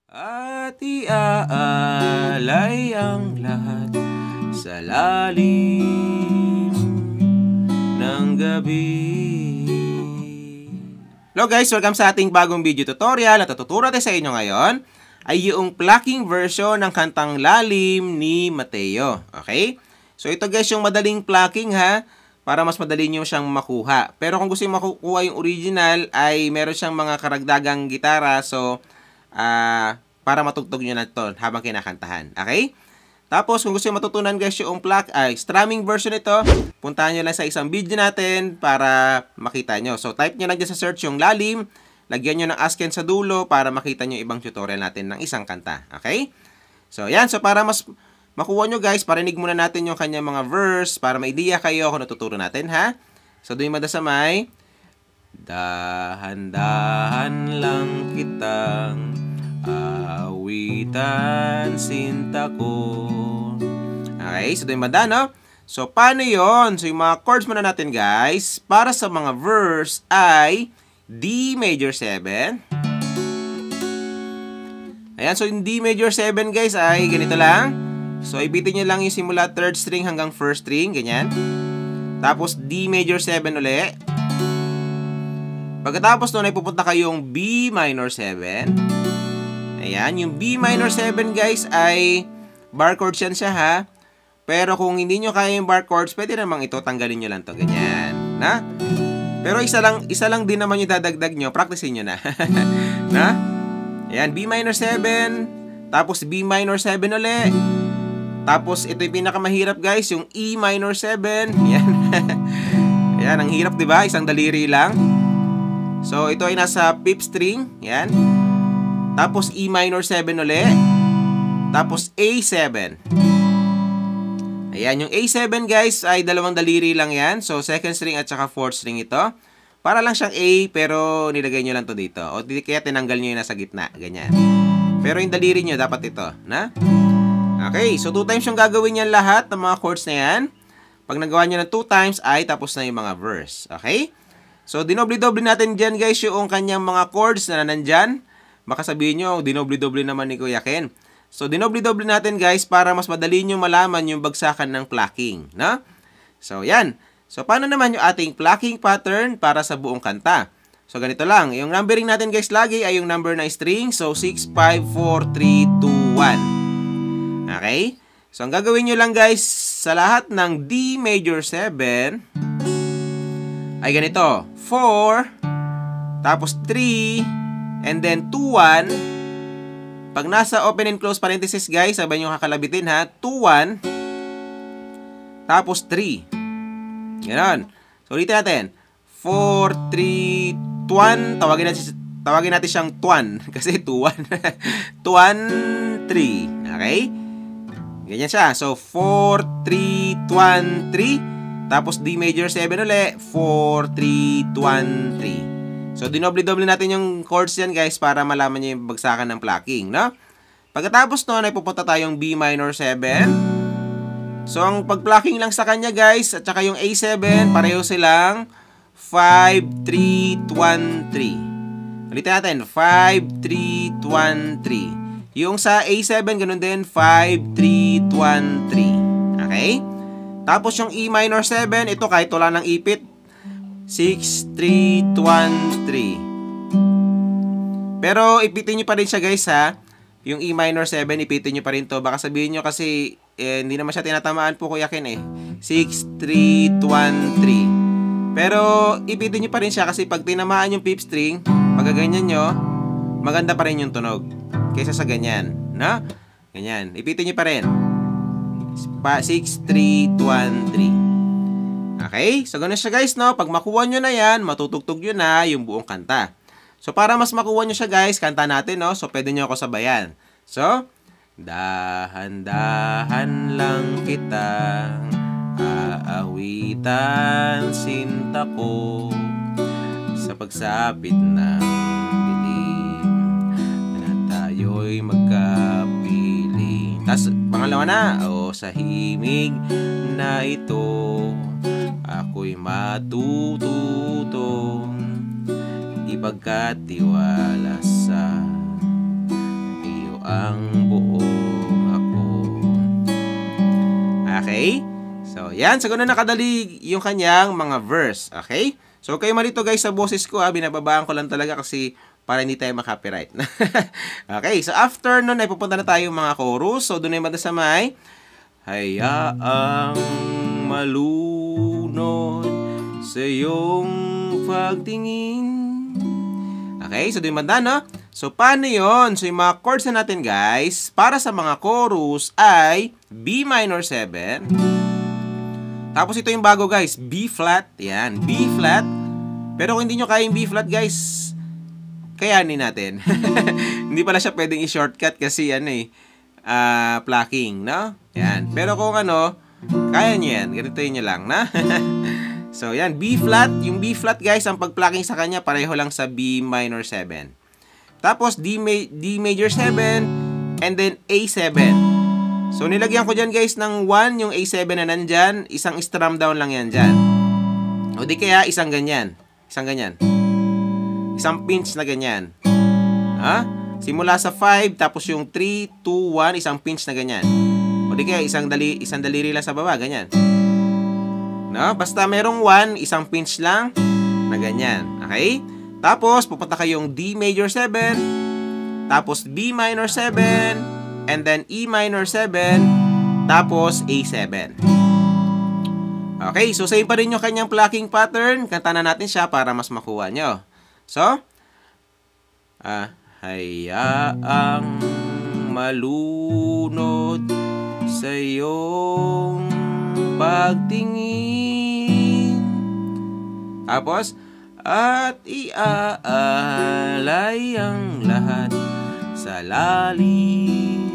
At iaalay ang lahat sa lalim ng gabi. Hello guys! Welcome sa ating bagong video tutorial. At tuturo natin sa inyo ngayon ay yung plucking version ng kantang Lalim ni Mateo. Okay? So ito guys yung madaling plucking ha, para mas madali nyo siyang makuha. Pero kung gusto nyo makukuha yung original ay meron siyang mga karagdagang gitara. So para matugtog nyo na ito habang kinakantahan. Okay? Tapos, kung gusto nyo matutunan guys yung strumming version ito, puntahan nyo lang sa isang video natin para makita nyo. So, type nyo lang dyan sa search yung Lalim, lagyan nyo ng asken sa dulo para makita nyo ibang tutorial natin ng isang kanta. Okay? So, yan. So, para mas makuha nyo guys, parinig muna natin yung kanyang mga verse para maidiya kayo kung natuturo natin, ha? So, doon yung madasamay. Dahan-dahan lang kitang awitan sinta ko. Okay, so doon yung banda, no? So, paano yon? So, yung mga chords muna natin, guys. Para sa mga verse ay D major 7. Ayan, so yung D major 7, guys, ay ganito lang. So, ibitin nyo lang yung simula 3rd string hanggang 1st string, ganyan. Tapos, D major 7 uli. Pagkatapos nun ay pupunta kayong B minor 7. Ayan, yung B minor 7 guys ay bar chords yan siya ha. Pero kung hindi nyo kaya yung bar chords, pwede namang ito, tanggalin nyo lang to ganyan. Na? Pero isa lang din naman yung dadagdag nyo, practicein nyo na. Na? Ayan, B minor 7, tapos B minor 7 uli. Tapos ito yung pinakamahirap guys, yung E minor 7. Ayan. Ayan, ang hirap diba? Isang daliri lang. So ito ay nasa 5th string. Ayan. Tapos E minor 7 uli. Tapos A7. Ayan, yung A7 guys ay dalawang daliri lang yan. So 2nd string at saka 4th string ito. Para lang siyang A pero nilagay nyo lang to dito. O kaya tinanggal nyo yung nasa gitna. Ganyan. Pero yung daliri nyo dapat ito. Na? Okay, so 2 times yung gagawin yan lahat ng mga chords na yan. Pag nagawa nyo ng 2 times ay tapos na yung mga verse. Okay? So dinoble-doble natin dyan guys yung kanyang mga chords na nandyan. Baka sabihin nyo, dinoble-doble naman ni Kuya Ken. So, dinoble-doble natin guys para mas madali nyo malaman yung bagsakan ng plucking. No? So, yan. So, paano naman yung ating plucking pattern para sa buong kanta? So, ganito lang. Yung numbering natin guys lagi ay yung number ng string. So, 6, 5, 4, 3, 2, 1. Okay? So, ang gagawin nyo lang guys sa lahat ng D major 7 ay ganito. 4, tapos 3, and then 2, 1. Pag nasa open and close parenthesis guys, sabay nyo kakalabitin ha. 2, 1. Tapos 3. Ganon. So ulitin natin. 4, 3, 1. Tawagin natin siyang tuan. Kasi 2, 1. Tuan, 3. Okay? Ganyan siya. So 4, 3, 1, 3. Tapos D major 7 uli. 4, 3, 1, 3. So, dinoble-doble natin yung chords yan, guys, para malaman nyo yung bagsakan ng plucking, no? Pagkatapos nun, ay pupunta tayong B minor 7. So, ang pag-plucking lang sa kanya, guys, at saka yung A7, pareho silang 5, 3, 1, 3. Ulitin natin, 5, 3, 1, 3. Yung sa A7, ganun din, 5, 3, 1, 3. Okay? Tapos yung E minor 7, ito kahit wala ng ipit, 6, 3, 1, 3. Pero ipitin nyo pa rin siya guys ha. Yung E minor 7, ipitin nyo pa rin to. Baka sabihin nyo kasi hindi naman siya tinatamaan po Kuya Ken eh. 6, 3, 1, 3. Pero ipitin nyo pa rin siya kasi pag tinamaan yung 5th string, pag ganyan nyo, maganda pa rin yung tunog. Kaysa sa ganyan. No? Ganyan. Ipitin nyo pa rin. 6, 3, 1, 3. Okay? So, ganun siya guys, no? Pag makuha nyo na yan, matutugtog nyo na yung buong kanta. So, para mas makuha nyo siya guys, kanta natin, no? So, pwede nyo ako sabayan. So, dahan-dahan lang kitang aawitan sinta ko sa pagsapit ng dilim na tayo'y magkapiling. Tapos, pangalawa na, o sa himig na ito ako'y matututong ipagkatiwala sa ang buong ako. Okay? So, yan. So, ganun nakadali yung kanyang mga verse. Okay? So, kayo malito guys sa boses ko ha. Binababaan ko lang talaga kasi para hindi tayo makopyright. Okay. So, after nun ay pupunta na tayo mga chorus. So, doon ay mata sa may hayaang malunod sa iyong pagtingin. Okay, so doon banda, no? So, paano yon? So, yung mga chords na natin, guys, para sa mga chorus ay B minor 7. Tapos, ito yung bago, guys. B flat. Yan, B flat. Pero kung hindi nyo kaya yung B flat, guys, kayanin natin. Hindi pala siya pwedeng i-shortcut kasi, plucking, no? Yan. Pero kung kaya nyo yan. Ganitoin nyo lang, na? So, yan, B flat. Yung B flat, guys, ang pag-plucking sa kanya, pareho lang sa B minor 7. Tapos, D major 7, and then A7. So, nilagyan ko dyan, guys, ng 1, yung A7 na nandyan. Isang strum down lang yan dyan. O di kaya, isang ganyan. Isang ganyan. Isang pinch na ganyan. Ha? Simula sa 5, tapos yung 3, 2, 1, isang pinch na ganyan. O di kaya, isang daliri lang sa baba, ganyan. No? Basta merong 1, isang pinch lang na ganyan. Okay? Tapos, pupunta kayong D major 7, tapos B minor 7, and then E minor 7, tapos A7. Okay, so same pa rin yung kanyang plucking pattern. Kanta na natin siya para mas makuha nyo. So, hayaang malunod sa iyong pagtingin. Tapos, at iaalay ang lahat sa lalim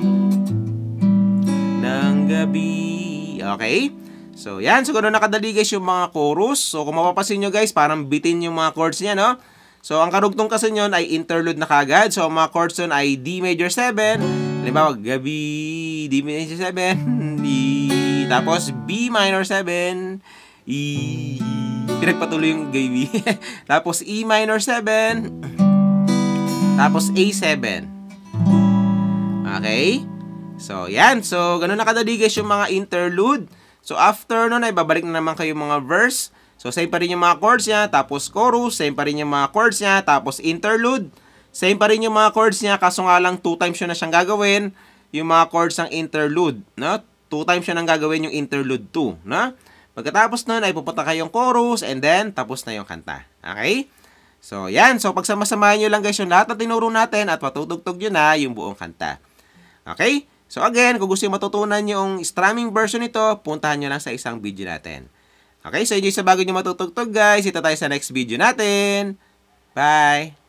ng gabi. Okay? So, yan. So, gano'n nakadali guys yung mga chorus. So, kung mapapasin nyo guys, parang bitin yung mga chords niya, no? So, ang karugtong kasi nyon ay interlude na kagad. So, ang mga chords nun ay D major 7. Halimbawa, gabi, D major 7, D. Tapos, B minor 7, E. Pinagpatuloy yung gabi. Tapos, E minor 7. Tapos, A7. Okay? So, yan. So, ganun nakadali guys yung mga interlude. So, after nun ay babalik na naman kayo mga verse. So, same pa rin yung mga chords niya. Tapos, chorus. Same pa rin yung mga chords niya. Tapos, interlude. Same pa rin yung mga chords niya. Kaso nga lang, 2 times yun na siyang gagawin. Yung mga chords ng interlude. No? 2 times siya nang gagawin yung interlude 2. No? Pagkatapos nun ay pupunta kayong chorus. And then, tapos na yung kanta. Okay? So, yan. So, pagsama-samahin nyo lang guys yung lahat na tinuro natin at matutugtog nyo na yung buong kanta. Okay? So again, kung gusto nyo matutunan yung strumming version nito, puntahan nyo lang sa isang video natin. Okay, so yun sa bago nyo matutugtog guys. Ito tayo sa next video natin. Bye!